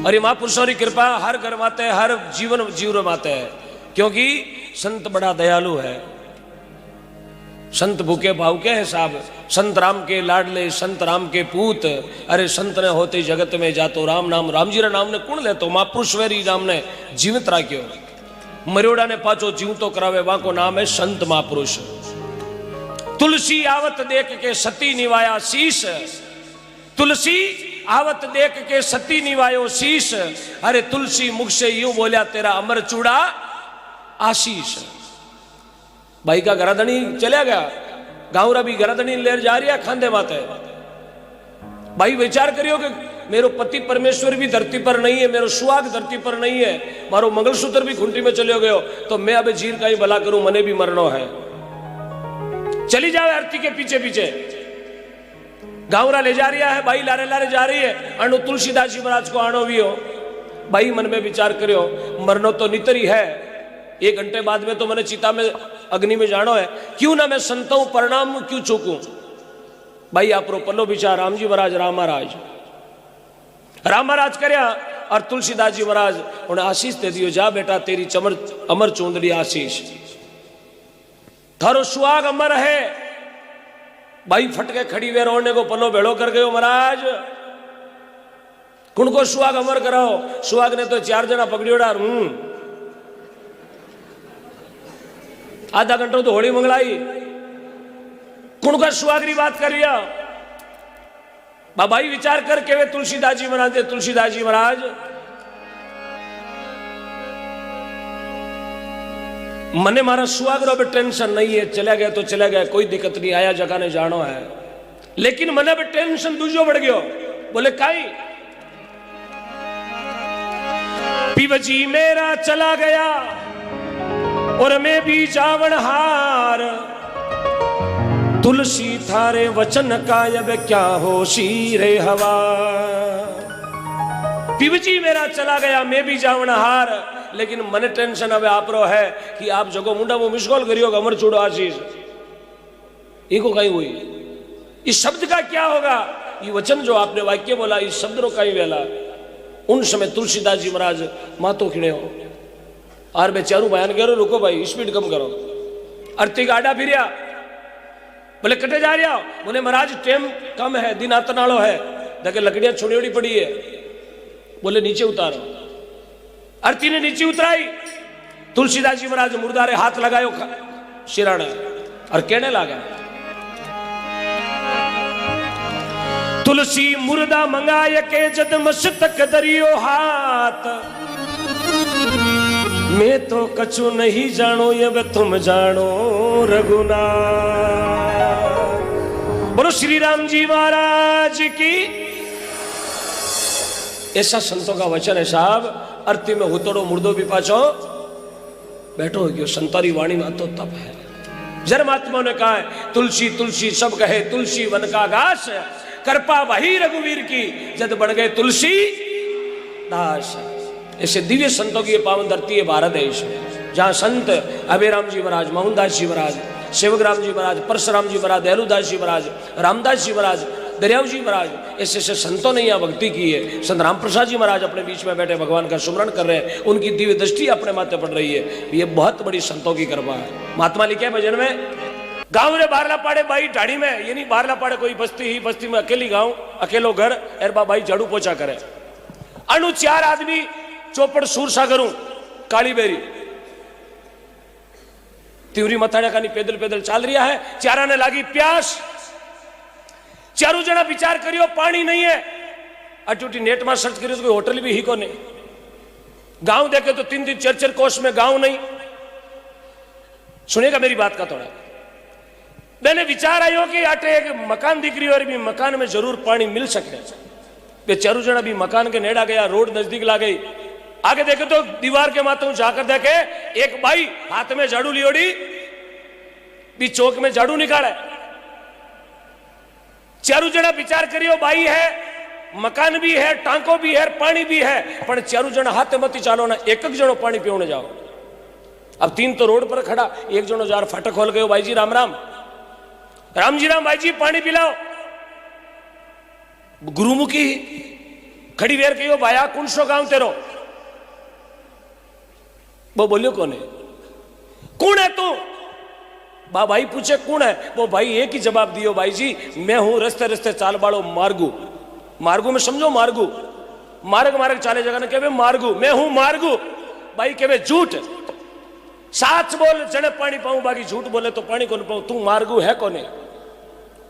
और ये महापुरुषों की कृपा हर घर माते है, हर जीवन माते है, क्योंकि संत बड़ा दयालु है। संत भूखे भावके हैं साहब, संत राम के लाडले, संत राम के पूत। अरे संत ने होते जगत में जातो राम नाम, राम जी रा नाम ने कुण ले तो महापुरुष वेरी नाम ने जीवित राख्यो। मरियोड़ा ने पाचो जीव तो करावे, वहां को नाम है संत महापुरुष। तुलसी आवत देख के सती निवाया शीश, तुलसी आवत देख के सती निवायो शीश। अरे तुलसी मुख से यूं बोलिया तेरा अमर चूड़ा आशीष। भाई का गराधनी चला गया, गाँवरा भी गराधनी ले जा रही है खांदे माते। भाई विचार करियो कि मेरो पति परमेश्वर भी धरती पर नहीं है, मेरो सुहाग धरती पर नहीं है, मारो मंगलसूत्र भी खुंटी में चले गयो, तो मैं अब जीर का ही भला करूं, मने भी मरनो है। चली जाओ आरती के पीछे पीछे, गाँवरा ले जा रहा है, भाई लारे लारे जा रही है, अनु तुलसीदास जी महाराज को आनो भी हो। भाई मन में विचार करियो, मरनो तो नितरी है, 1 घंटे बाद में तो मैंने चिता में अग्नि में जानो है, क्यों ना मैं संतों परिणाम क्यों चूकूं। भाई आप रो पल्लो विचार, राम जी महाराज राम महाराज करया, और तुलसीदास जी महाराज उन्हें आशीष दे दियो, जा बेटा तेरी चमर अमर चूंदड़ी आशीष, थारो सुहाग अमर है। भाई फटके खड़ी वे रोने को पल्लो भेड़ो कर गयो महाराज, कुण को सुहाग अमर कराओ। सुहाग ने तो 4 जना पकड़ियोड़ा, आधा घंटा तो होली मंगलाई, कुण का सुहाग की बात कर रिया। भाई विचार करके वे तुलसीदास जी महाराज, तुलसीदास जी महाराज मने मारा सुहाग रो टेंशन नहीं है, चला गया तो चला गया, कोई दिक्कत नहीं, आया जगह ने जानो है। लेकिन मने भी टेंशन दूजो बढ़ गयो। बोले काई, पिवजी मेरा चला गया और मैं भी जावन हार, तुलसी थारे वचन का अब क्या होशी रे हवा। पिवजी मेरा चला गया, मैं भी जावन हार, लेकिन मन टेंशन अब आप रो है कि आप जगो मुंडा वो मिसकॉल करियो अमर चूड़ो आशीष, इको कहीं हुई। इस शब्द का क्या होगा, ये वचन जो आपने वाक्य बोला, इस शब्द रो कहीं वेला। उन समय तुलसीदास जी महाराज मातो खिड़े हो, और मैं चारू बयान करो, रुको भाई स्पीड कम करो। अर्थी गाड़ा फिरिया, बोले कटे जा रहा हो, बोले महाराज टाइम कम है, दिन आतनाड़ो है, देखे लकड़ियां छोड़ी पड़ी है, बोले नीचे उतारो। अर्थी ने नीचे उतराई, तुलसीदास जी महाराज मुर्दारे हाथ लगायो शिराने और कहने लगा, तुलसी मुर्दा मंगाय के जद मस्तक दरियो हाथ, मैं तो कछु नहीं जानो ये वे तुम जानो रघुनाथ। बोलो श्री राम जी महाराज की। ऐसा संतों का वचन है साहब। अर्थी में हुतोड़ो मुर्दो भी पाछो बैठो हो गयो, संतारी वाणी में तो तप है। जन्मात्मा ने कहा है तुलसी तुलसी सब कहे, तुलसी वन का घास, कृपा वही रघुवीर की जद बढ़ गए तुलसी दास। ऐसे दिव्य संतों की पावन धरती है भारत देश, जहाँ संत अभयराम जी महाराज, मोहनदास जी महाराज, सेवकराम जी महाराज, परशुराम जी महाराज, दयालुदास जी महाराज, रामदास जी महाराज, दरियाव जी महाराज, ऐसे ऐसे संतों ने यहाँ भक्ति की है। संत राम प्रसाद जी महाराज अपने बीच में बैठे भगवान का सुमरण कर रहे हैं, उनकी दिव्य दृष्टि अपने माथे पड़ रही है। ये बहुत बड़ी संतों की कृपा है। महात्मा लिखे है भजन में, गाँव रे बारला पाड़े बाई ढाड़ी में, ये नहीं बारला पाड़े कोई बस्ती ही, बस्ती में अकेली गाँव अकेलो घर, एरबा बाई झाड़ू पोछा करे, अनु 4 आदमी चौपड़ सूर सागरू काली बेरी तिवरी मथाड़ा का नहीं पैदल पैदल चाल रहा है। 4 ने लागी प्यास, 4 जना विचार करियो पानी नहीं है, अटूटी नेट में सर्च करियो तो कोई होटल भी ही को नहीं, गांव देखे तो 3-3 4-4 कोस में गांव नहीं। सुनेगा मेरी बात का थोड़ा। मैंने विचार आयो कि आटे एक मकान दिख रही और भी मकान में जरूर पानी मिल सके। 4 जना भी मकान के नेड़ा गया, रोड नजदीक ला गई, आगे देखे तो दीवार के माथे जाकर देखे एक बाई हाथ में झाड़ू लियोड़ी भी चौक में झाड़ू निकाले। 4 जना विचार करियो, बाई है, मकान भी है, टांको भी है, पानी भी है, पर 4 जना हाथ मती चालो ना, एक जनो पानी पीने जाओ। अब 3 तो रोड पर खड़ा, एक जनो जार फाटक खोल गयो, भाई जी राम राम, राम जी राम, भाई जी पानी पिलाओ। गुरुमुखी खड़ी वेर कहो भाया कौन सो गांव तेरो? वो बोलियो कौन है? कौन है तू? भाई पूछे कौन है? वो भाई एक ही जवाब दियो, भाई जी मैं हूं रस्ते रस्ते चाल बाड़ो मार्गू। मार्गू में समझो मार्गू, मार्ग मार्ग चाले जगह ने कहे मार्गू, मैं हूं मार्गू। भाई कहे झूठ, साच बोल जड़े पानी पाऊं, बाकी झूठ बोले तो पानी कौन पाऊं। तू मार्गू है कोने?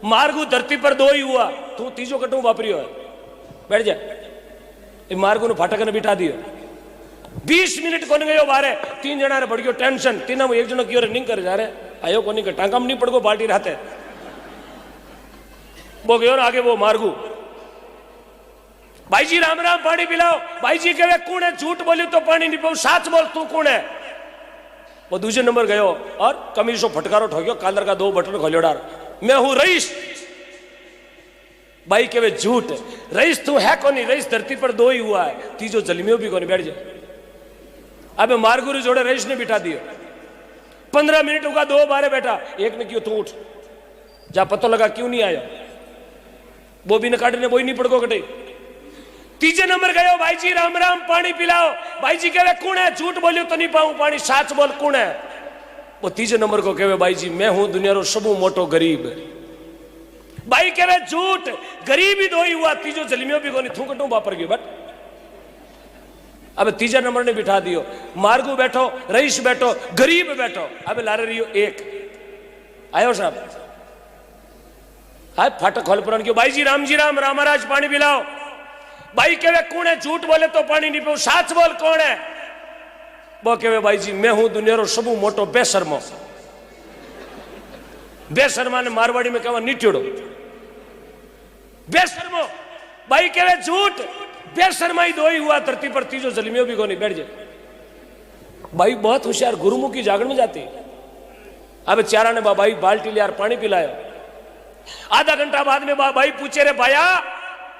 मार्गू धरती पर दो ही हुआ, तू तीजो कटू वापरियो है। बैठ जा, मार्गू ने फाटक ने बिठा दियो। 20 मिनट कोने गयो बारे, 3 जना रे बढ़ गयो टेंशन। तीनों में एक जनो क्यों नहीं कर जा रहे आयो कोनी के टांका में नहीं पड़ गो बाल्टी रहते। वो गयो ना आगे वो मार्गू, भाई जी राम राम पानी पिलाओ। भाई जी कहे कौन है? झूठ बोली तो पानी नहीं पाऊ, साच बोल तू कौन है? वो दूसरे नंबर गयो और कमीजो फटकारो ठोक्यो, कालर का 2 बटन खोलियो डार, मैं हूं रईस। भाई कहे झूठ, रईस तू है कोनी? रईस धरती पर 2 ही हुआ है, तीजो जलमियो भी कोनी। बैठ जा। अब मारगुरु जोड़े रईस ने बिठा दियो। 15 मिनट होगा, 2 बारे बैठा, एक ने क्यों तू उठ जा, पता लगा क्यों नहीं आया। वो भी न काटने वो ही नहीं पड़को कटे। तीजे नंबर गयो, भाई जी राम राम पानी पिलाओ। भाई जी कहे कौन है? झूठ बोलियो तो नहीं पाऊं पानी, साच बोल कौन है? वो तीजे नंबर को कहे भाई जी मैं हूं दुनिया रो सबू मोटो गरीब। भाई कहे झूठ, गरीब ही 2 ही हुआ, तीजो जलमियो भी कोनी, थू कटू वापर गयो। बट अब तीजा नंबर ने बिठा दियो, मार्गू बैठो, रईस बैठो, गरीब बैठो। अब लारे रियो एक आयो साहब, हाय फाटक खोल पुरान क्यों? भाई जी राम रामराज पानी पिलाओ। भाई कहे कौन है? झूठ बोले तो पानी नहीं पाऊ, साच बोल कौन है? वो कहे भाई जी मैं हूं दुनिया रो सबू मोटो बेशर्मो। बेशर्मा ने मारवाड़ी में कहवा नीटियोड़ो, बेशर्मो। भाई कहे झूठ, बेशर्मा ही 2 ही हुआ, धरती पर तीजो जलमियो भी कोनी। बैठ जाए। भाई बहुत होशियार, गुरुमुखी जागरण में जाती। अब चारा ने भाई बाल्टी ले यार पानी पिलाया। आधा घंटा बाद में भाई पूछे रे भाया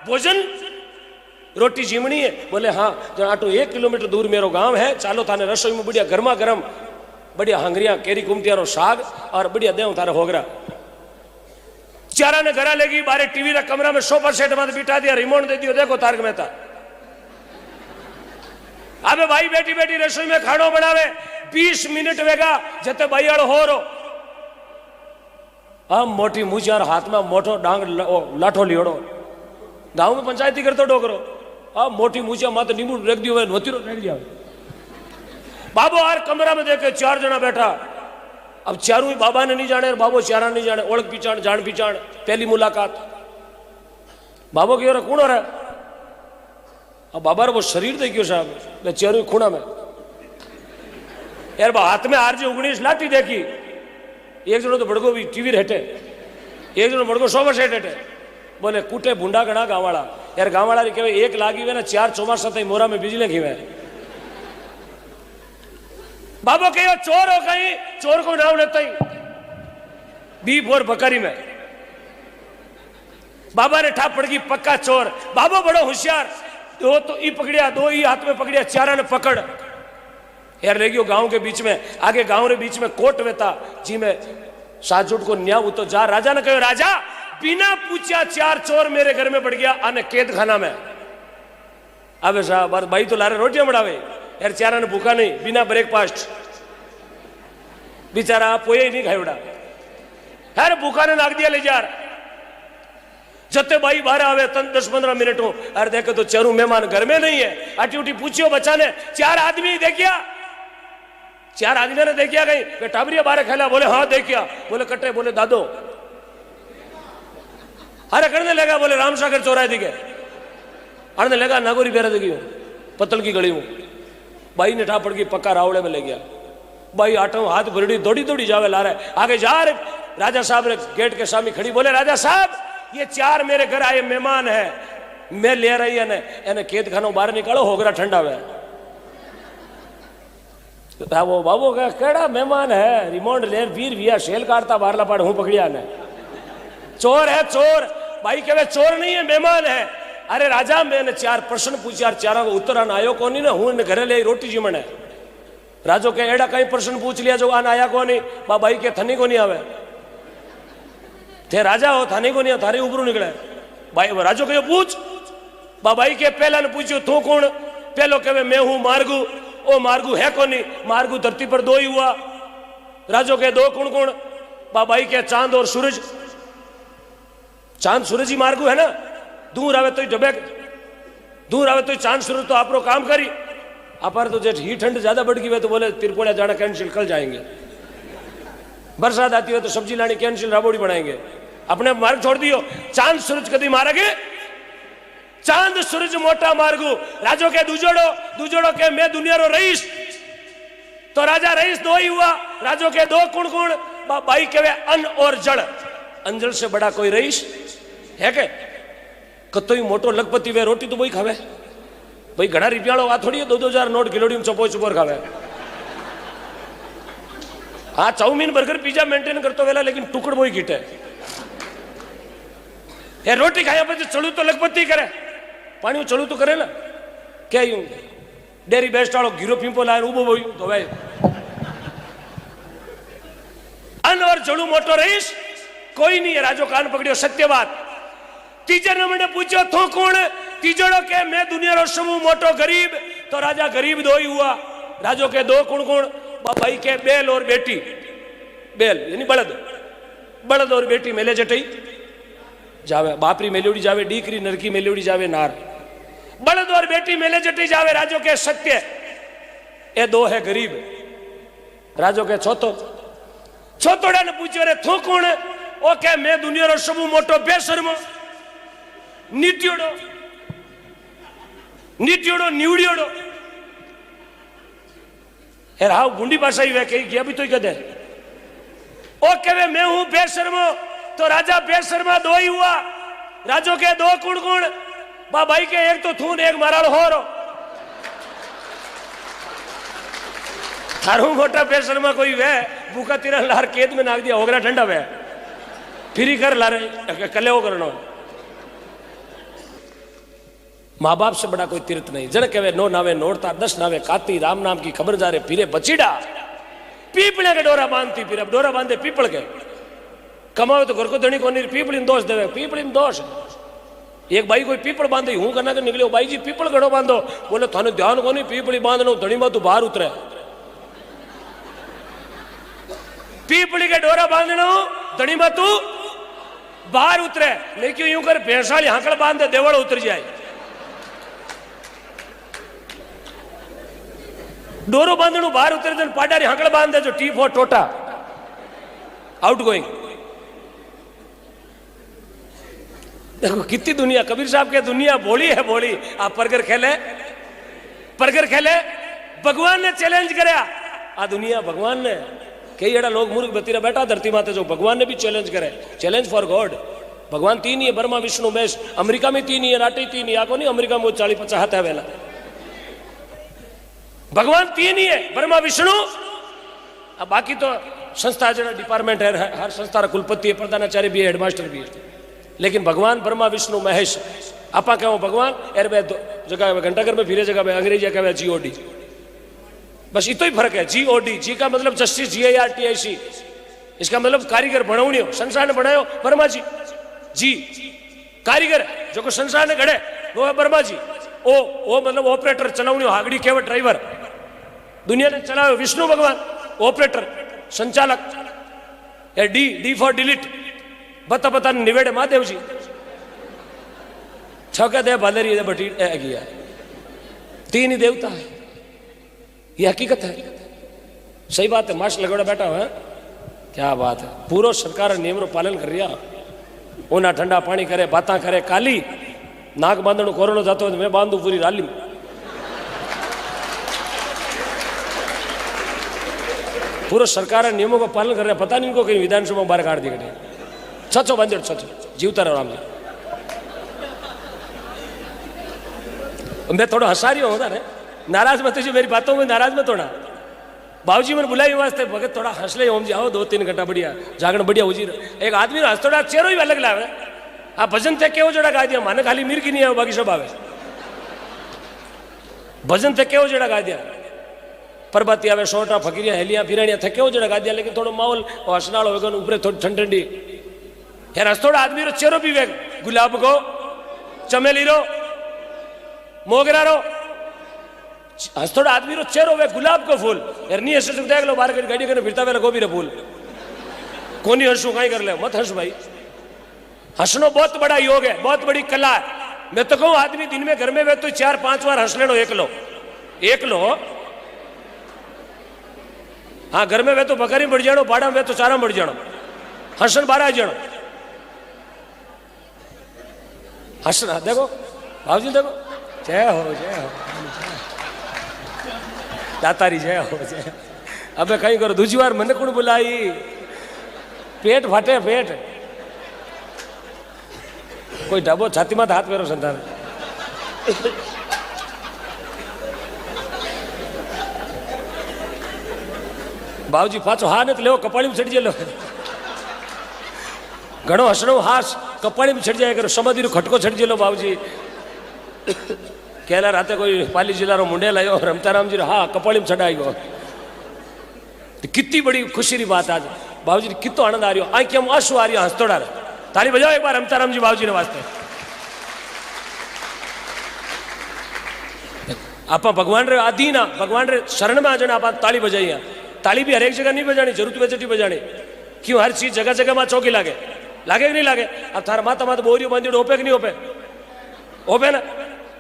भोजन रोटी जीमनी है? बोले हाँ। जो आटो 1 किलोमीटर दूर मेरो गांव है, चालो थाने रसोई में बढ़िया गर्मा गर्म बढ़िया हंगरिया केरी कुमतियारो साग और बढ़िया देव थारे होगरा। चारा ने घरा लेगी, बारे टीवी रा कमरा में सोफा सेट में बिठा दिया, रिमोट दे दियो, देखो तारक मेहता। अबे भाई बेटी बेटी रसोई में खानो बनावे। 20 मिनट वेगा जते भाई आड़ो हो रो, हम मोटी मुझार हाथ में मोटो डांग लाठो लियोड़ो। गांव में पंचायती करतो डोकरो, अब मोटी मुझिया माते नींबू रख दियो, नोतीरो रख दिया। बाबो यार कमरा में देखे 4 जना बैठा। अब चारों ही बाबा ने नहीं जाने, बाबो चारा नहीं जाने, ओळख पीचाण जान पीचाण, पहली मुलाकात। बाबो की कौन हो रहा है? अब बाबा रो वो शरीर देखियो साहब, चारों खूणा में यार हाथ में RJ 19 लाठी देखी। एक जनो तो बड़को भी टीवी हेठे, एक जनो बड़को सोफा सेट हेठे। बोले कूटे भूंडा गणा गांवाड़ा। यार गांवाड़ा री कहे 1 लागी वे ना 4 चौमासा तई मोरा में बिजली खीवे। बाबो कहो चोर हो कहीं, चोर को नाम लेता ही B4 बकरी में। बाबा ने ठाप पड़ गई पक्का चोर। बाबो बड़ो होशियार, 2 तो ई पकड़िया, 2 ही हाथ में पकड़िया, चारा ने पकड़ यार ले गयो गांव के बीच में। आगे गांव रे बीच में कोट वेता जी में साजुट को न्याव तो जा। राजा ने कहो राजा बिना पूछा 4 चोर मेरे घर में पड़ गया आने कैद खाना में। अबे साहब भाई तो लारे रोटियां बनावे यार, चारा ने भूखा नहीं, बिना ब्रेकफास्ट बेचारा पोए ही नहीं खायोड़ा। यार भूखा ने नाक दिया ले जार। जते भाई बाहर आवे 10-15 मिनट हो, अरे देखे तो चारू मेहमान घर में नहीं है। अटी उठी पूछियो बच्चा ने, 4 आदमी देखिया? 4 आदमी ने देखिया कहीं? टाबरिया बाहर खेला? बोले हाँ देखिया। बोले कट्टे? बोले दादो। अरे करने लगा, बोले रामसागर चौराहे दिखे। अरे लगा नागोरी बेरा दिखी पत्तल की गली में। भाई ने ठापड़ की पक्का रावड़े में ले गया। भाई आटो हाथ भरड़ी दौड़ी दौड़ी जावे ला रहे। आगे जा रहे, राजा साहब ने गेट के सामने खड़ी। बोले राजा साहब ये 4 मेरे घर आए मेहमान है, मैं ले रही है कैद खानो बाहर निकालो, होगरा ठंडा हुआ। वो बाबू का केड़ा मेहमान है, रिमोट ले वीर विया शेल काटता बाहर लपाड़ हूं पकड़िया ने। चोर है चोर। भाई कहे चोर नहीं है मेहमान है। अरे राजा मैंने 4 प्रश्न पूछा, 4 को उत्तर आन आयो कोनी ना, हूं घरे ले रोटी जीमन है। राजो के एड़ा कई प्रश्न पूछ लिया जो आन आया कोनी। भाई के थनी को नहीं आवे, थे राजा हो थाने को नहीं, थारे उबरू निकले। भाई राजो कहो पूछ। बाबाई के पहला ने पूछो तू कौन? पहलो कहे मैं हूं मार्गू। ओ मार्गू है कौन? मार्गू धरती पर दो ही हुआ। राजो के दो कौन कौन? बाबाई के चांद और सूरज। चांद सूरज ही मार्गू है ना। दूर आवे तो डबे, दूर आवे तो चांद सूरज तो आप काम करी। अपार तो जेठ ही ठंड ज्यादा बढ़ गई है तो बोले तिरपोड़ा जाना कैंसिल, कल जाएंगे। बरसात आती है तो सब्जी लानी कैंसिल, राबोड़ी बनाएंगे। अपने मार्ग छोड़ दियो। चांद सूरज कभी मारेगे? चांद सूरज मोटा मार्गू। राजो के दूजोड़ो, दूजोड़ो के मैं दुनिया रो रईस। तो राजा रईस दो ही हुआ। राजो के दो कुण कुण? बाई के वे अन्न और जल। अंजल से बड़ा कोई रईस है के? कतो ही मोटो लखपति वे रोटी तो वही खावे भाई। घड़ा रुपयाड़ो आ थोड़ी 2-2 नोट किलोड़ी में चपोई चुपोर खावे। हाँ चाउमीन बर्गर पिज्जा मेंटेन करतो वेला, लेकिन टुकड़ वो ही कीटे। ये रोटी खाया पे चलू तो लखपति करे, पानी चलू तो करे ना। क्या यूं डेरी बेस्ट वालों घीरो पींपो लाए उबो बोई तो भाई अन और जड़ू मोटो रईस कोई नहीं है। राजो कान पकड़ियो सत्य बात। तीजे नंबर पूछो थो कौन? तीजड़ो के मैं दुनिया रो समूह मोटो गरीब। तो राजा गरीब दो ही हुआ। राजो के दो कौन कौन? बाबाई के बैल और बेटी। बैल यानी बलद, बलद और बेटी मेले जटई जावे। बापरी मेलोड़ी जावे, डीकरी नरकी मेलोड़ी जावे नार। बलद और बेटी मेले जटी जावे। राजो के सत्य ये दो है गरीब। राजो के छोतो, छोतोड़ा ने पूछो रे थो कौन? ओ के मैं दुनिया रो सबू मोटो बेशर्मो नीतियोड़ो, नीतियोड़ो निवड़ियोड़ो। यार हाउ गुंडी भाषा ही वे कही गया भी तो ही कदे। ओ कहे मैं हूं बेशर्मो। तो राजा बेशर्मा दो ही हुआ। राजो के दो कुण कुण? बाबाई के एक तो थून एक माराल हो रो। थारू मोटा बेशर्मा कोई वे भूखा तिरा लार केद में नाग दिया होगरा ठंडा वे फिर ही कर ला रहे कले वो करना। माँ बाप से बड़ा कोई तीर्थ नहीं। जन कहे नो नावे नोड़ता 10 नावे काती। राम नाम की खबर जा रहे फिरे बचीड़ा। पीपले के डोरा बांधती फिर अब डोरा बांधे पीपल के। कमाओ तो घर को धनी को नहीं पीपली में दोष देवे। पीपली में दोष एक भाई कोई पीपल बांधे हूं करना के निकले भाई जी पीपल घड़ो बांधो। बोले थाने ध्यान को नहीं पीपली बांधनो धनी में तू बाहर उतरे। पीपली के डोरा बांधनो धनी में तू बाहर उतरे। नहीं क्यों यूं कर भैंसाली हाकड़ बांध दे देवड़ उतर जाए। डोरो बांधनु बाहर उतरे जन पाडारी हाकड़ बांध दे जो टी फॉर टोटा आउट गोइंग। देखो कितनी दुनिया। कबीर साहब के दुनिया बोली है बोली। आप परगर खेले, परगर खेले। भगवान ने चैलेंज करया आ दुनिया। भगवान ने कई एड़ा लोग मूर्ख बतीरा बैठा धरती माते जो भगवान ने भी चैलेंज करे। Challenge for God. भगवान 3 ही है, ब्रह्मा विष्णु महेश। अमेरिका में 3 ही है, नाटे 3 ही आको नहीं। अमेरिका में 40-50 हाथ है वेला। भगवान 3 ही है, ब्रह्मा विष्णु। अब बाकी तो संस्था जरा डिपार्टमेंट है, हर संस्था कुलपति है, प्रधानाचार्य भी है, हेडमास्टर भी है। लेकिन भगवान ब्रह्मा विष्णु महेश। आपा कहो भगवान एर जगह घंटाघर में फिरे जगह में अंग्रेजी कहे GOD। बस इतो ही फर्क है। GOD जी का मतलब जस्टिस GARTIC। इसका मतलब कारीगर बनावनी हो। संसार ने बनायो ब्रह्मा जी। जी कारीगर जो को संसार ने घड़े वो है ब्रह्मा जी। ओ मतलब ऑपरेटर चलावनी हो। हागड़ी केवट ड्राइवर दुनिया ने चलाओ विष्णु भगवान। ऑपरेटर संचालक या डी फॉर डिलीट बता बता निवेड़े महादेव जी। छका दे भालेरी दे बटी गया। 3 ही देवता है, ये हकीकत है। सही बात है। मास्क लगोड़ा बैठा हुआ है। क्या बात है। पूरा सरकार नियम रो पालन कर रहा। ओना ठंडा पानी करे, बाता करे। काली नाक बांधणो कोरोना जातो मैं बांधू पूरी राली में। पूरा सरकार नियमों का पालन कर रहा। पता नहीं इनको कहीं विधानसभा बाहर काट दी गई। छो बंदर छो जीवता रहो राम जी। मैं थोड़ा हंसा रही होता है। नाराज मत जी मेरी बातों में नाराज मत होना। बाबूजी मैंने बुलाई वास्ते भगत थोड़ा हंस ले ओम जी आओ 2-3 घंटा बढ़िया जागरण बढ़िया हो जी। एक आदमी हंस थोड़ा चेहरो ही अलग लावे। आ भजन थे केवो जड़ा गा दिया। माने खाली मीर की नहीं आवे बाकी सब आवे। भजन थे केवो जड़ा गा दिया। परबती आवे सोटा फकीरिया हेलिया फिरानिया थे केवो जड़ा गा दिया। लेकिन थोड़ा माहौल हंसनाल होगा ऊपर थोड़ी ठंडी यार हंस थोड़ा आदमी रो चेहरो भी वे गुलाब को चमेली रो मोगरा रो हंसतोड़ा आदमी रो चेहरो वे गुलाब को फूल यार नहीं हंस देख लो बाहर गाड़ी करने फिरता वे गोभी रे फूल कोनी हंसू कहीं कर ले मत हंस भाई। हंसनो बहुत बड़ा योग है, बहुत बड़ी कला है। मैं तो कहूं आदमी दिन में घर में वे तो 4-5 बार हंस लेनो एक लो। हाँ घर में वे तो बकरी बढ़ जानो, बाड़ा में वे तो चारा बढ़ जानो, हंसन 12 जनो हंसना। देखो भावजी देखो जय हो दातारी जय हो जय। अबे कहीं करो दूसरी बार मन कौन बुलाई पेट फाटे पेट कोई ढाबो छाती में हाथ फेरो संतान। बाबूजी पाछो हा ने लेવો कपाळी में चढ़ी जेलो घणो हसणो हास कपाळी में चढ़ जाए करो समाधि रो खटको चढ़ जेलो बाबूजी। केला राते कोई पाली जिला रो मुंडे लायो रमताराम जी हाँ कपाळी में चढ़ाई गयो। कितनी बड़ी खुशी की बात आज बाबूजी कितो आनंद आ रही हो आंखों में आंसू आ रही हंसतोड़ा ताली बजाओ एक बार रमताराम जी बाबूजी ने वास्ते। आप भगवान रे आदि ना भगवान रे शरण में आ जाना आप ताली बजाइए। ताली भी हर एक जगह नहीं बजानी, जरूरत वेचटी बजानी। क्यों हर चीज जगह जगह में चौकी लागे कि नहीं लागे। अब थारा माता माता बोरियो बांधी ओपे कि नहीं ओपे ओपे ना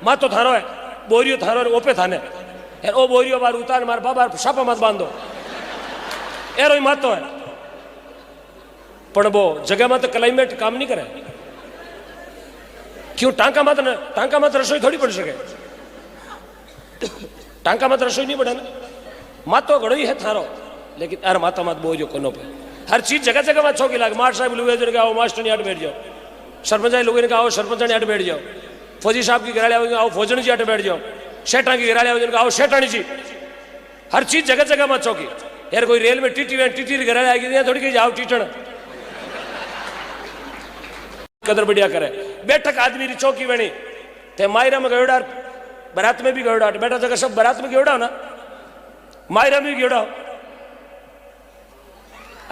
माँ तो थारो है बोरियो थारो ओपे थाने यार ओ बोरियो बार उतार मार बाबा छापा मत बांधो एरो ही मातो है। पण वो जगह में तो क्लाइमेट काम नहीं करे। क्यों टांका मत रसोई थोड़ी पड़ सके, टांका मत रसोई नहीं पड़े ना। मातो घड़ो ही है थारो लेकिन यार माता मत बोझो कोनो पे हर चीज जगह जगह में चौकी लागे। मार साहब लुगे जन आओ मास्टर ने हट बैठ जाओ, सरपंच लुगे ने आओ सरपंच ने हट बैठ जाओ, फौजी साहब की घराले आओ फौजन जी हट बैठ जाओ, शेठान की घराले आओ शेठानी जी। हर चीज जगह जगह में चौकी। यार कोई रेल में टीटी घराले आएगी थोड़ी कही जाओ टीटण कदर बढ़िया करे। बैठक आदमी री चौकी बनी ते मायरा में गयोड़ा बारात में भी गयोड़ा बैठा जगह सब बारात में गयोड़ा ना मायरा में भी गयोड़ा।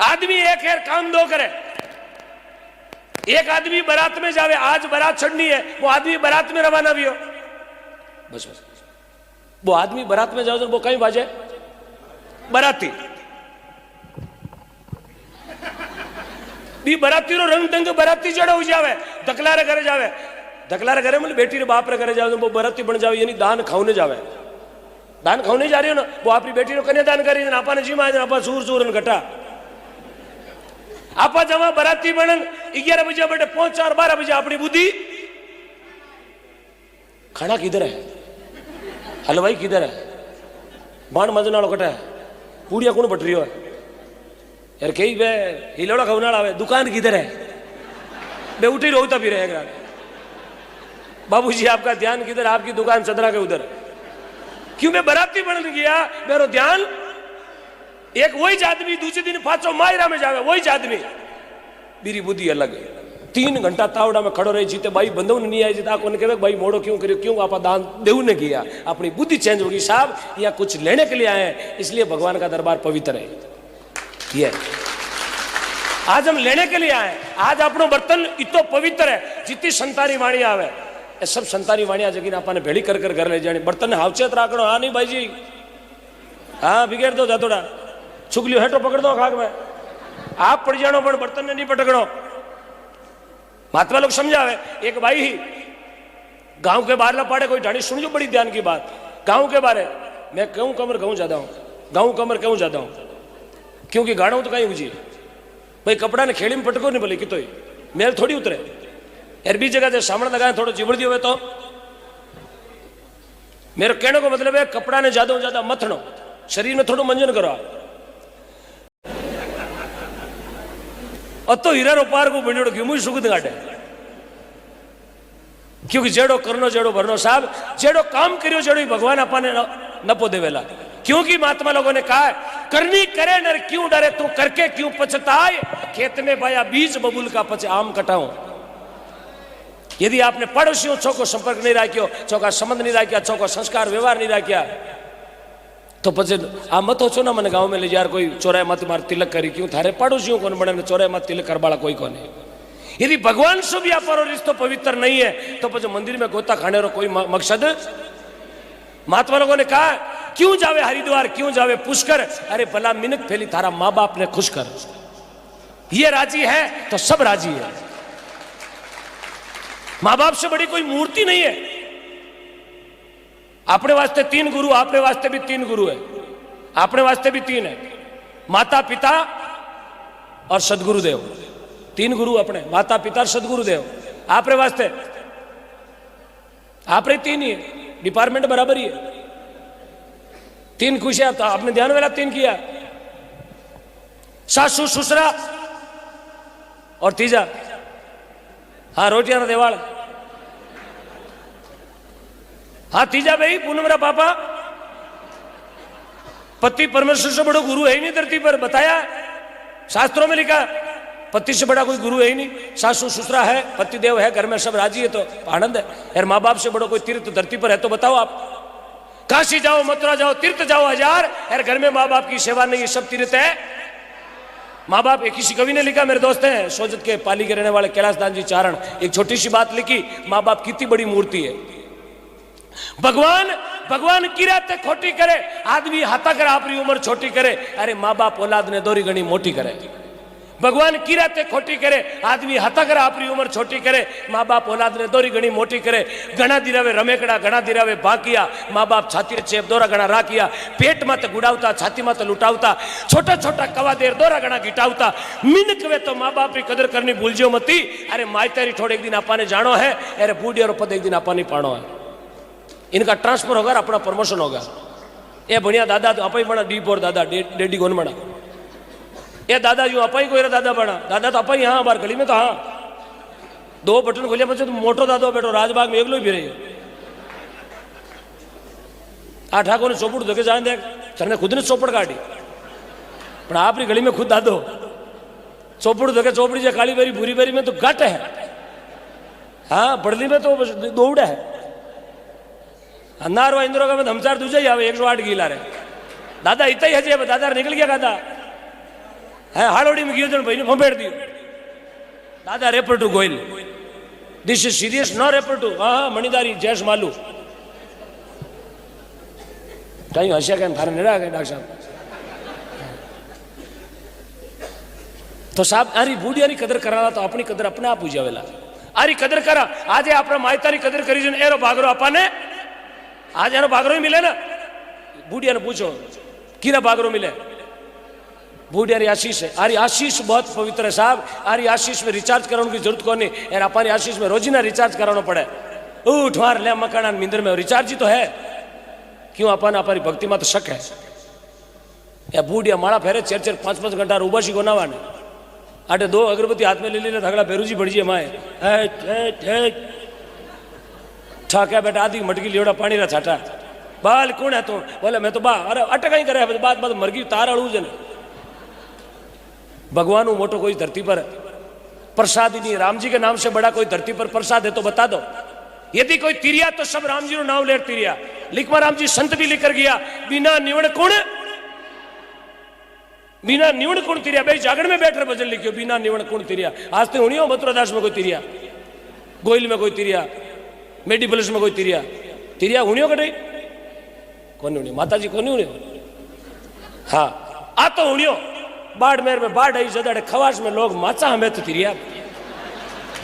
आदमी एक है काम दो करे। एक आदमी बारात में जावे आज बारात चढ़नी है वो आदमी बारात में रवाना भी हो बस वो आदमी बारात में जाओ वो कहीं बाजे बाराती बराती रो रंग दंग बराती जड़ो हो जावे दकलारे करे जावे दकलारे करे मतलब बेटी रे बाप रे करे जावे वो बराती बन जावे यानी दान खाने जावे। दान खाने जा रही हो ना वो अपनी बेटी रो कन्या दान करी आपा ने जीमा आपा सूर सूर घटा आपा जमा बराती बनन 11 बजे बटे 5-4-12 बजे अपनी बुद्धि खाना किधर है हलवाई किधर है बाण मजनाड़ो कटा है पूड़िया कौन बट रही हो यार कई वे हिलोड़ा खवनाड़ आवे दुकान किधर है बे उठी रोता भी रहेगा। बाबूजी आपका ध्यान किधर आपकी दुकान चंद्रा के उधर क्यों मैं बराती बन गया मेरा ध्यान एक वही आदमी दूसरे दिन पाचो मायरा में जावे वही आदमी मेरी बुद्धि अलग है। 3 घंटा तावड़ा में खड़ो रही जीते भाई बंधव नहीं आई जीता को कहे भाई मोड़ो क्यों करियो क्यों आप दान देव ने किया अपनी बुद्धि चेंज होगी साहब या कुछ लेने के लिए आए इसलिए भगवान का दरबार पवित्र है। ये आज हम लेने के लिए आए आज अपनो बर्तन इतो पवित्र है जितनी संतानी वाणी आवे ये सब संतानी वाणिया जगीने आपने भेड़ी कर घर ले जानी बर्तन हावचेत राखनो। हाँ नहीं भाई जी हाँ बिगेड़ दो जातोड़ा छुगलियो हेठो पकड़ दो खाक में आप पड़ जानो पर बर्तन ने नहीं पटकनो। महात्मा लोग समझावे एक भाई ही गांव के बाहर पाड़े कोई ढाणी सुनियो बड़ी ध्यान की बात गांव के बारे मैं क्यों कमर कहूं ज्यादा हूं गांव कमर क्यों ज्यादा हूं क्योंकि गाड़ो तो कहीं बुझी भाई कपड़ा ने खेड़ी में पटको नहीं बोले कि तो मेल थोड़ी उतरे यार बीच जगह से सामने लगाए थोड़ा चिबड़ दियो तो मेरे कहने को मतलब है कपड़ा ने ज्यादा मथनो शरीर में थोड़ा मंजन करो तो हीरा रो पार को बनियोड़ो क्यों मुझे सुगंध काटे क्योंकि जेड़ो करनो जेड़ो भरनो साहब जेड़ो काम करियो जेड़ो भगवान अपने नपो देवेला। क्योंकि महात्मा लोगों ने कहा करनी करे नर क्यों डरे तू करके क्यों पछताए खेत में पाया बीज बबूल का पचे आम कटाऊं। यदि आपने पड़ोसियों छो को संपर्क नहीं राख्यो छो का संबंध नहीं राख्या छो को संस्कार व्यवहार नहीं राख्या तो पचे आ मत हो छो ना मैंने गांव में ले यार कोई चौराहे मत मार तिलक करी क्यों थारे पड़ोसियों को बने चौराहे मत तिलक करवाला कोई को नहीं। यदि भगवान से भी आप रिश्तो पवित्र नहीं है तो पचे मंदिर में गोता खाने रो कोई मकसद महात्मा लोगों ने कहा क्यों जावे हरिद्वार, क्यों जावे पुष्कर, अरे भला मिनक फैली थारा माँ बाप ने खुश कर, ये राजी है तो सब राजी है। माँ बाप से बड़ी कोई मूर्ति नहीं है। अपने वास्ते 3 गुरु, अपने वास्ते भी 3 गुरु है, अपने वास्ते भी 3 है, माता पिता और सदगुरुदेव। 3 गुरु अपने, माता पिता और सदगुरुदेव। आपरे वास्ते आपरे 3 ही है, डिपार्टमेंट बराबर ही है। 3 खुश है, तो आपने ध्यान वाला 3 किया, सासू ससुरा और तीजा हाँ रोटियां देवाल, हाँ तीजा भाई पूनम मेरा पापा। पति परमेश्वर से बड़ा गुरु है ही नहीं धरती पर, बताया शास्त्रों में लिखा, पति से बड़ा कोई गुरु है ही नहीं। सासू ससुरा है, पति देव है, घर में सब राजी है तो आनंद है यार। माँ बाप से बड़ा कोई तीर्थ धरती पर है तो बताओ आप, काशी जाओ, मथुरा जाओ, तीर्थ जाओ 1000 यार, घर में माँ बाप की सेवा नहीं, ये सब तीर्थ है। माँ बाप, एक किसी कवि ने लिखा, मेरे दोस्त हैं सोजत के पाली के रहने वाले कैलाश दान जी चारण, एक छोटी सी बात लिखी, माँ बाप कितनी बड़ी मूर्ति है। भगवान की रात खोटी करे, आदमी हाथा कर अपनी उम्र छोटी करे, अरे माँ बाप औलाद ने दोरी गणी मोटी करे। भगवान की रात खोटी करे, आदमी हाथा कर अपनी उम्र छोटी करे, माँ बाप औलाद ने दोरी गणी मोटी करे। घना दिरावे रमेकड़ा, घना दिरावे बाकिया, माँ बाप छाती चेप दोरा घना राखिया, पेट मत गुड़ावता, छाती मत लुटावता, छोटा छोटा कवा देर दोरा घना गिटावता। मिनक वे तो माँ बाप की कदर करनी भूल जो मती, अरे माई तेरी थोड़े एक दिन आपाने जानो है, अरे बूढ़ी और पद एक दिन आपाने पानो है। इनका ट्रांसफर होगा, अपना प्रमोशन होगा। ये बढ़िया दादा तो अपाई बना, डी पोर दादा डेडी कौन बना, ये दादा यूं अपाई कोई दादा बना, दादा तो अपाई हाँ बार गली में तो हाँ 2 बटन खोलिया बच्चे तो मोटो दादो बेटो राजबाग में एकलो ही फिरे। आ ठाकुर ने चौपड़ धोके जाने देख, सर ने खुद ने चौपड़ काटी, पर आपरी गली में खुद दादो चौपड़ धोके, चौपड़ी जो काली बेरी भूरी बेरी में तो घट है, हाँ बड़ली में तो दौड़ा है। अंधार व इंद्रो का में हमचार दूजा ही आवे 108 गिला रे दादा इतना ही हजे, दादा निकल गया दादा है हाड़ोड़ी में गियो भाई ने फंपेड़ दियो, दादा रेपर टू Goyal, this is serious, no रेपर टू, हाँ मणिदारी जैस मालू कहीं हंसिया कहीं थारे नहीं रहा डॉक्टर साहब। तो साहब अरे बूढ़िया कदर कराना तो अपनी कदर अपने आप हो जावेला, अरे कदर करा आज अपना मायतारी कदर करी जो एरो भागरो अपने आज एरो भागरो ही मिले ना। बूढ़िया ने पूछो किरा भागरो मिले, बूढ़िया आशीष है, अरे आशीष बहुत पवित्र है साहब, अरे आशीष में रिचार्ज कराने की जरूरत कौन नहीं यार, अपनी आशीष में रोजीना रिचार्ज कराना पड़े, उठवार ले मकान मींदर में रिचार्ज ही तो है, क्यों अपन अपनी भक्ति में तो शक है। या बूढ़िया माड़ा फेरे 4-4 5-5 घंटा उबासी को नावा ने आटे 2 अगरबत्ती हाथ में ले लेने थगड़ा बेरूजी बढ़िए माए ठाक्या बेटा आधी मटकी लियोड़ा पानी रा छाटा बाल कौन है तो बोले मैं तो बा अरे अटक ही करे बात बात मरगी तार अड़ू जन। भगवान मोटो कोई धरती पर प्रसाद ही नहीं, राम जी के नाम से बड़ा कोई धरती पर प्रसाद है तो बता दो। यदि कोई तिरिया तो सब राम जी नो नाम ले तिरिया, लिखवा राम जी संत भी लिख कर गया, बिना निवण कुण, बिना निवण कुण तिरिया, भाई जागरण में बैठ भजन लिखियो, बिना निवण कुण तिरिया। आज तो उन्हीं मथुरादास में कोई तिरिया, गोयल में कोई तिरिया, मेडिपलस में कोई तिरिया, तिरिया उन्हीं कटे कौन उन्हीं माता जी कौन उन्हीं, हाँ आ तो उन्हीं बाड़मेर में बाढ़ आई जदाड़े खवास में लोग माचा हमें तो तिरिया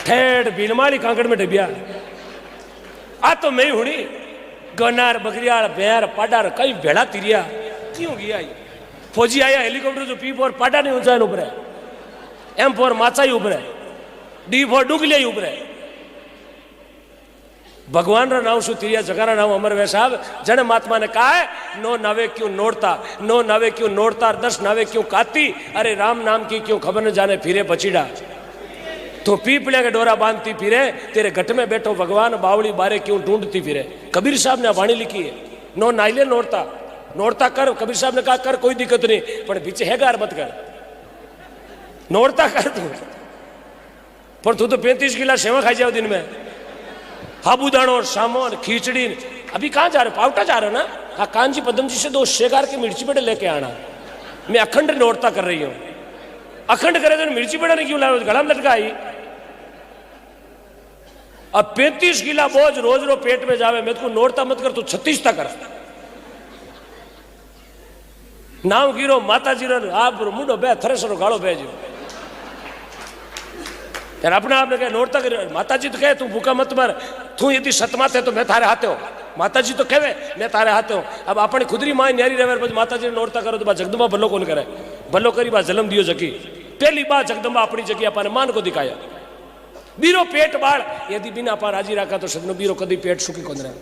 ठेठ भीलमाली कांकड़ में डबिया, आ तो मैं हुणी गनार बकरियाल बेर पाडार कई भेड़ा तिरिया क्यों गया। फौजी आया हेलीकॉप्टर जो P4 पाडा नहीं ऊंचा ऊपर है, M4 माचा ही ऊपर है, D4 डुगलिया ही ऊपर है। भगवान रा नाम शू तिरिया, जगह रा नाम अमर वे साहब। जन महात्मा ने कहा है नो नावे क्यों नोड़ता, नो नावे क्यों नोड़ता, 10 नावे क्यों काती, अरे राम नाम की क्यों खबर न जाने फिरे पचीड़ा, तो पीपड़िया के डोरा बांधती फिरे, तेरे घट में बैठो भगवान बावड़ी बारे क्यों ढूंढती फिरे। कबीर साहब ने वाणी लिखी है, नो नाइले नोड़ता, नोड़ता कर, कबीर साहब ने कहा कर कोई दिक्कत नहीं, पर पीछे है गार मत कर, नोड़ता कर तू, पर तू तो 35 किलो सेवा खाई जाओ दिन में, साबूदानो सामोन खींचड़ी। अभी कहाँ जा रहे, पावटा जा रहे ना, हाँ कांजी पदम जी से 2 शेगार के मिर्ची पेड़े लेके आना, मैं अखंड नोड़ता कर रही हूँ। अखंड करे तो मिर्ची पेड़ा नहीं क्यों लाए, गला में लटकाई। अब 35 किलो बोझ रोज रो पेट में जावे, मैं तो नोड़ता मत कर, तू 36 तक कर। नाम कीरो माताजी आप मुंडो बे थरेसरो गाड़ो भेजो यार अपने आपने कहे नोटता कर माताजी तो कहे तू भूखा मत मर तू यदि सतमा थे तो मैं थारे हाथे हो माताजी तो कहे मैं थारे हाथे हो अब अपनी खुदरी माँ न्यारी रहे माताजी ने नोटता करो तो बा जगदम्बा भलो कौन करे भलो करी बा जन्म दियो जकी पहली बार जगदम्बा अपनी जगह अपने मान को दिखाया बीरो पेट बाढ़ यदि बिना अपा राजी रखा तो सदनो बीरो कदी पेट सुखी कौन रहे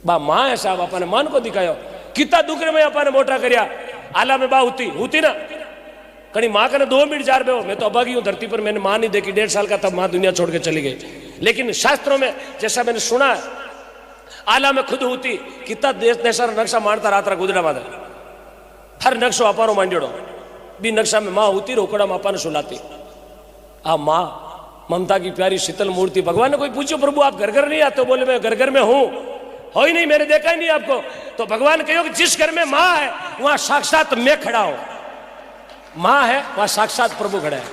बा माँ है साहब अपने मान को दिखायो कितना दुख में अपने मोटा करया आला में बा होती ना कहीं माँ का 2 मिनट 4 बे मैं तो अभागी हूँ धरती पर मैंने माँ नहीं देखी 1.5 साल का तब माँ दुनिया छोड़ के चली गई लेकिन शास्त्रों में जैसा मैंने सुना आला में खुद होती कितना देश देशा नक्शा मानता रात गुजरा बाद हर नक्शो अपारो मांडो बी नक्शा में माँ होती रोकड़ा में अपा ने सुलाती आ माँ ममता की प्यारी शीतल मूर्ति भगवान ने कोई पूछो प्रभु आप घर घर नहीं आते बोले मैं घर घर में हूं हो ही नहीं मैंने देखा ही नहीं आपको तो भगवान कहो कि जिस घर में माँ है वहां साक्षात मैं खड़ा हूं माँ है वहां साक्षात प्रभु खड़ा है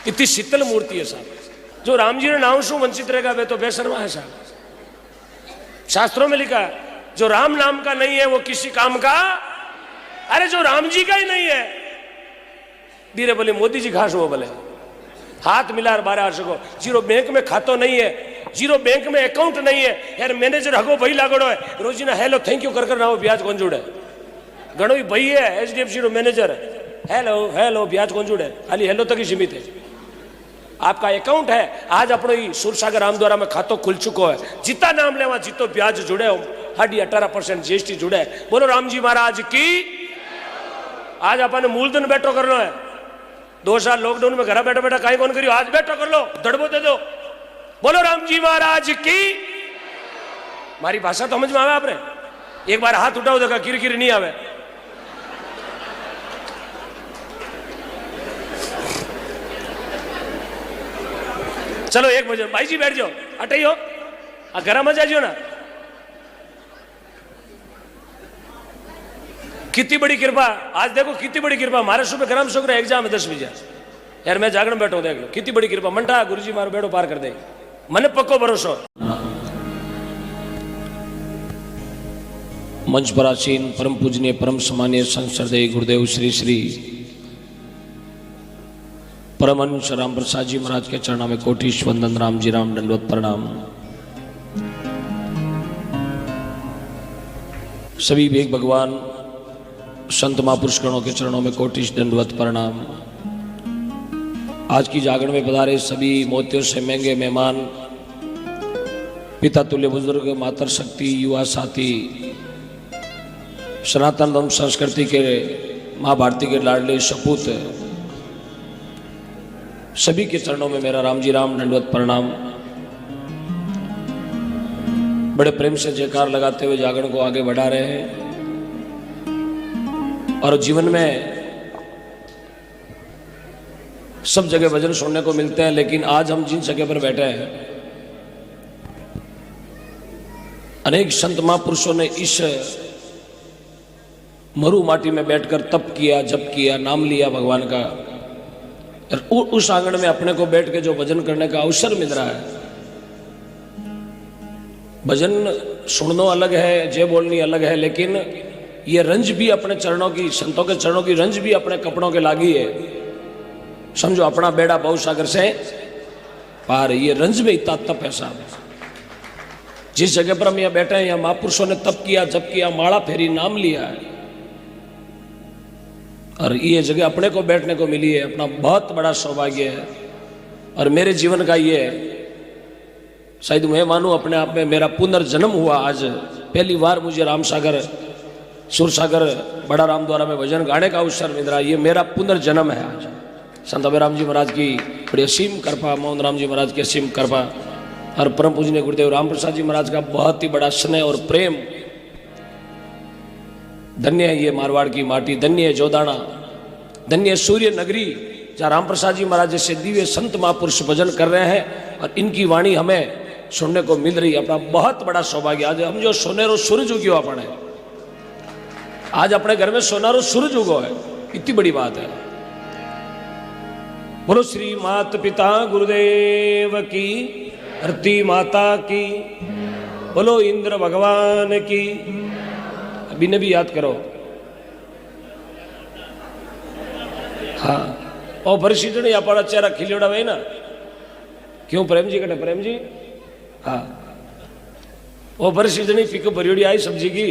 इतनी शीतल मूर्ति है साहब जो राम जी ने नाम शू वंचित रहेगा वे तो बेशर्मा है साहब शास्त्रों में लिखा है जो राम नाम का नहीं है वो किसी काम का अरे जो राम जी का ही नहीं है धीरे बोले मोदी जी खास वो बोले हाथ मिला 12 सको जीरो बैंक में खातो नहीं है जीरो बैंक में अकाउंट नहीं है यार मैनेजर हगो भाई लागड़ो है रोजीना हेलो थैंक यू कर ना वो ब्याज कौन जुड़े घणो ही भाई है HDFC रो मैनेजर हेलो हेलो ब्याज कौन जुड़े खाली हेलो तक ही सीमित है आपका अकाउंट है आज अपनो ही सूरसागर रामद्वारा में खातो खुल चुको है जितना नाम लेवा जितो ब्याज जुड़े 18% GST जुड़े बोलो राम जी महाराज की आज अपने मूलधन बैठो करना है 2 साल लॉकडाउन में घर बैठा बैठा कहीं कौन करियो आज बैठो कर लो दड़बो दे दो बोलो राम जी महाराज की मारी भाषा तो समझ में आवे आपने एक बार हाथ उठाओ देखा किरकिर नहीं आवे चलो 1 बजे भाई जी बैठ जाओ अटे हो घर में जाइयो ना कितनी बड़ी कृपा आज देखो कितनी बड़ी कृपा हमारे सुबह ग्राम शुक्र एग्जाम है 10 बजे यार मैं जागरण बैठो देख लो कितनी बड़ी कृपा मंटा गुरुजी मारो बैठो पार कर दे मने पक्को भरोसा मंच पर आसीन परम पूजनीय परम सम्मानीय संसदीय गुरुदेव श्री श्री परमहंस राम प्रसाद जी महाराज के चरणों में कोटिश वंदन राम जी राम दंडवत प्रणाम सभी वेग भगवान संत महापुरुष गणों के चरणों में कोटिश दंडवत प्रणाम आज की जागरण में पधारे सभी मोतियों से महंगे मेहमान पिता तुल्य बुजुर्ग मातर शक्ति युवा साथी सनातन धर्म संस्कृति के माँ भारती के लाडले सपूत सभी के चरणों में मेरा राम जी राम दंडवत प्रणाम बड़े प्रेम से जयकार लगाते हुए जागरण को आगे बढ़ा रहे हैं और जीवन में सब जगह भजन सुनने को मिलते हैं लेकिन आज हम जिन जगह पर बैठे हैं अनेक संत महापुरुषों ने इस मरु माटी में बैठकर तप किया जप किया नाम लिया भगवान का उस आंगन में अपने को बैठ के जो भजन करने का अवसर मिल रहा है भजन सुनना अलग है जय बोलनी अलग है लेकिन ये रंज भी अपने चरणों की संतों के चरणों की रंज भी अपने कपड़ों के लागी है समझो अपना बेड़ा बहु सागर से पार ये रंज में इतना तप है साहब जिस जगह पर हम यहाँ बैठे हैं यहाँ महापुरुषों ने तप किया जप किया माला फेरी नाम लिया है और ये जगह अपने को बैठने को मिली है अपना बहुत बड़ा सौभाग्य है और मेरे जीवन का ये शायद मैं मानूं अपने आप में मेरा पुनर्जन्म हुआ आज पहली बार मुझे रामसागर सूरसागर बड़ा रामद्वारा में भजन गाने का अवसर मिल रहा है ये मेरा पुनर्जन्म है आज संत अभयराम जी महाराज की बड़ी असीम कृपा मोहन राम जी महाराज की असीम कृपा और परम पूजनीय गुरुदेव राम प्रसाद जी महाराज का बहुत ही बड़ा स्नेह और प्रेम धन्य है ये मारवाड़ की माटी धन्य है जोदाना धन्य है सूर्य नगरी जहाँ राम प्रसाद जी महाराज जैसे दिव्य संत महापुरुष भजन कर रहे हैं और इनकी वाणी हमें सुनने को मिल रही है अपना बहुत बड़ा सौभाग्य आज हम जो सोनेरो सूरज उग्यो अपने आज अपने घर में सोनारो सूरज उगो है इतनी बड़ी बात है बोलो श्री मात पिता गुरुदेव की धरती माता की बोलो इंद्र भगवान की अभी ने भी याद करो हाँ और भरसी जणी अपना चेहरा खिलौड़ा हुए ना क्यों प्रेम जी कटे प्रेम जी हाँ वो भरसी जणी पिक भरियोड़ी आई सब्जी की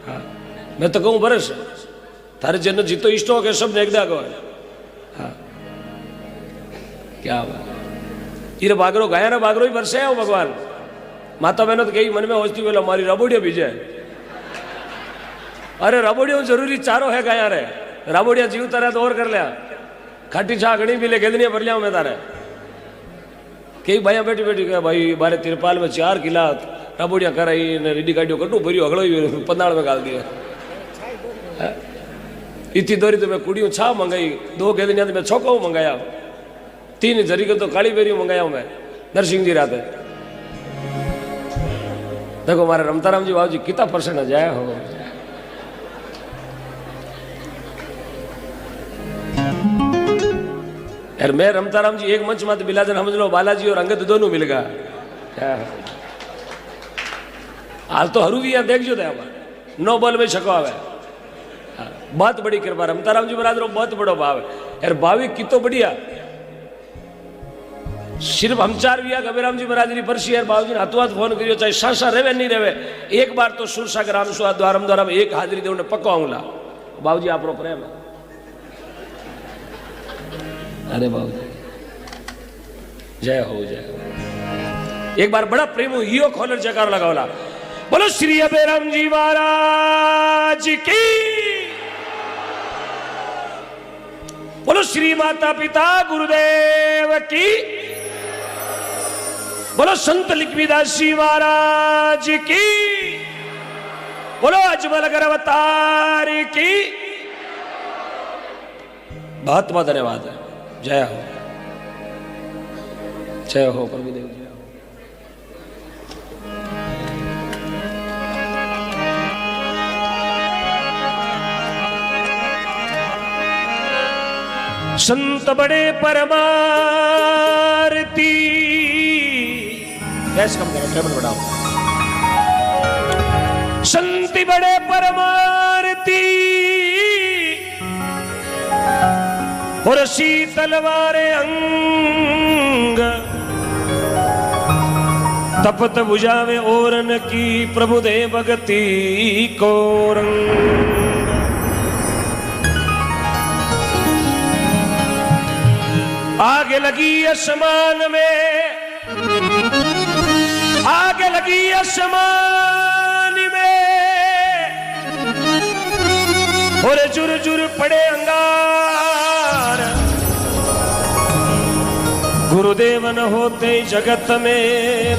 हाँ मैं तो कहूँ बरस थारे जन जीतो स्टॉक है सब नेक दागो हाँ क्या बात ये बागरो गाया ना बागरो ही बरसे है भगवान माता बहनों तो कही मन में होती बोला हमारी रबोड़िया बीजे अरे रबोड़ियों जरूरी चारों है गाया रे रबोड़िया जीव तारा तो और कर लिया खाटी छा घनी भी ले गेदनिया भर लिया मैं तारे कई भाइया बैठी बैठी कहे भाई बारे तिरपाल में 4 किला रबोड़िया कराई ने रेडी गाड़ियों कटू भरियो अगलो पंदाड़ में गाल दिया इतनी दोरी तो मैं कुड़ियों छा मंगाई 2 गेदनिया तो मैं छोको मंगाया 3 जरी को तो काली बेरियों मंगाया मैं नरसिंह जी रात देखो हमारे रमताराम जी बाबू जी कितना परसेंट जाए हो यार मैं रमताराम जी एक मंच मत बिलाजन समझ लो बालाजी और अंगद दोनों मिल गया हाल तो हरू भी यहाँ देख जो थे नो बॉल में छको आवे बहुत बड़ी कृपा रमताराम जी महाराज बहुत बड़ो भाव है यार भावी कितो बढ़िया सिर्फ हम 4 भी कबीराम जी महाराज की परसी यार बाबू जी ने हाथों हाथ फोन करियो चाहे सासा रेवे नहीं रेवे एक बार तो सुरसागर राम सुहा द्वारम द्वारा में एक हाजरी दे पक्को आऊंगा बाबू जी आप प्रेम है अरे बाबू जय हो जय हो एक बार बड़ा प्रेम हियो खोलर जयकार लगावला बोलो श्री अबेराम जी महाराज की बोलो श्री माता पिता गुरुदेव की बोलो संत लिखवीदास जी महाराज की बोलो अजमल अवतार की बहुत बहुत धन्यवाद है जय हो प्रभुदेव जय हो संत बड़े परमारती गैस कम करो टेबल बढ़ाओ संत बड़े परमारती और शीतल वारे अंग तपत बुझावे ओरन की प्रभु दे भगति को रंग आगे लगी आसमान में आगे लगी आसमान में और जुर जुर पड़े अंगार गुरुदेव न होते जगत में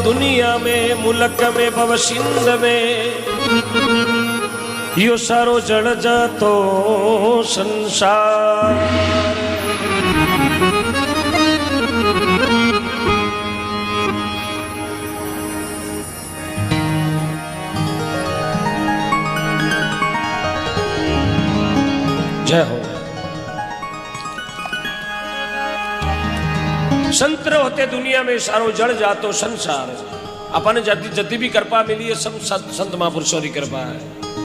दुनिया में मुल्क में भवसिंध में यो सारो जड़ जातो संसार जय हो संत होते दुनिया में सारो जड़ जातो संसार अपन जति भी कृपा मिली है सब संत महापुरुषों की कृपा है।